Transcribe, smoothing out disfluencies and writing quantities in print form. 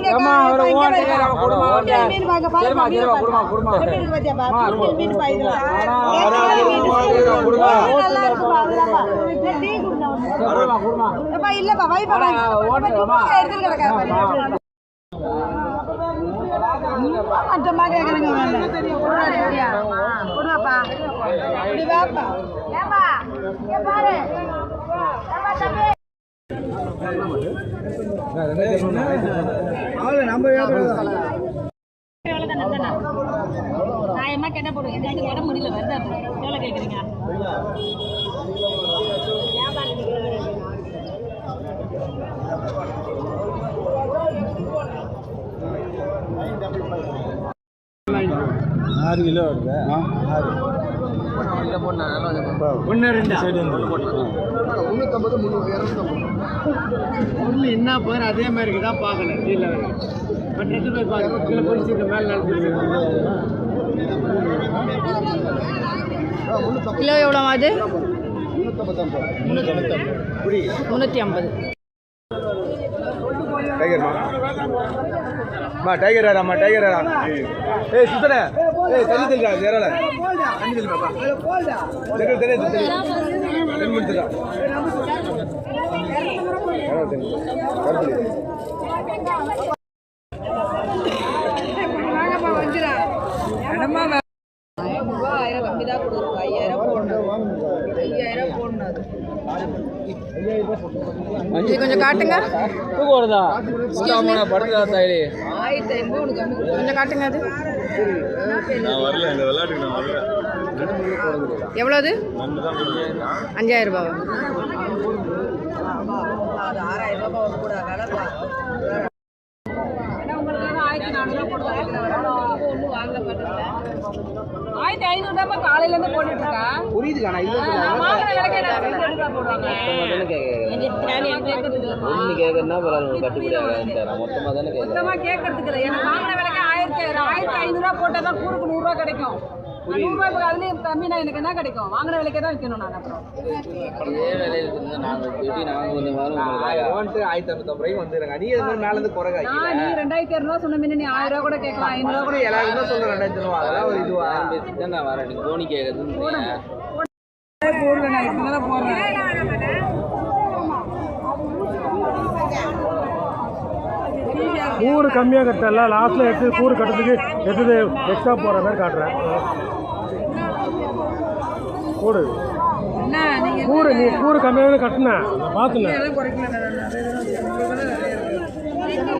ஏமா ஒரு ஓட்டே குடுமா ஓட்டே சரிமா சரிமா குடுமா குடுமா மீன் பாய்தல குடுமா டீ குடுமா குடுமா அப்பா இல்லப்பா வைப்பா ஓட்டேமா எடுத்து கிடக்காத அட்டமா கேக்குறங்க குடுவாப்பா இப்படி வாப்பா ஏமா இங்க பாரு ஏமா தம்பி நான் கேட்ட போடுவேன் எங்களுக்கு இடம் முடியல வருது எவ்வளோ கேட்குறீங்க ஆறு கிலோ வருது என்ன பாரு அதே மாதிரி தான் பார்க்கணும் கீழே போய் பாருங்க கீழே போய் மேலே கிலோ எவ்வளோ ஆகுது 350 டைகர் ஆடாமா டைகர் ஆடா ஏய் சுத்தனே ஏய் தண்ணி தெளிடா ஏறல தண்ணி தெளி பாப்பா தெளி தண்ணி முடிடா வாங்கப்பா வந்துடா இடமா 1000 கம்மி தான் கொடுக்கும் 5000 போடணும் 5000 போடணும் இது கொஞ்சம் காட்டுங்க தூக்கு வருதா சுத்தமான படுதா தாயிலே 1500 கம்மி கொஞ்சம் காட்டுங்க அது நான் வரல இந்த விளையாட்டுக்கு நான் வரல எவ்வளவு 5000 ரூபாய் அது 6000 ரூபாய் கூட கலப்பா உங்களுக்கு 1400 போடுவாங்க ஒன்றும் வாங்கல பண்றதுல 1500 தான் காலையில இருந்து போட்டுட்டு இருக்கா புரியுது காணா இல்ல வாங்குற விலைக்கு நான் போடுவாங்க ஒண்ணு கேக்குறனா பரவாயில்லை கட்டுப்படியாக நான் மொத்தமா தானே கேக்குறேன் மொத்தமா கேக்குறதுக்கு இல்ல எனக்கு வாங்குற விலைக்கு 1500 ரூபாய் போட்டா தான் கூருக்கு 100 ரூபாய் கிடைக்கும் 100 ரூபாய் அதுலயும் கம்மினா எனக்கு என்ன கிடைக்கும் வாங்குற விலைக்கே தான் விற்கணும் நான் அப்புறம் இதே விலையில இருந்தா நான் எப்படி நான் கொஞ்சம் வரும் 1550 ரூபாய்க்கு வந்துருங்க நீ இது மாதிரி மேல இருந்து குறைங்க நீ 2200 ரூபாய் சொன்ன மீன் நீ 1000 ரூபாய் கூட கேட்கலாம் 500 ரூபாய் கூட எல்லாருமே சொல்ற 2000 ரூபாய் அதெல்லாம் ஒரு இதுவா பேசிட்டு நான் வரேன் நீ கோணி கேக்குறது போடுறேன் நான் இப்பதான் போடுறேன் கூறு கம்மியாக கட்டல லாஸ்ட்டில் எடுத்து கூறு கட்டுறதுக்கு எடுத்து எக்ஸ்ட்ரா போகிற மாதிரி காட்டுறேன் கூறு என்ன நீங்க கூறு நீ கூறு கம்மியாக கட்டினேன் நான் பார்த்துனேன் குறைக்கல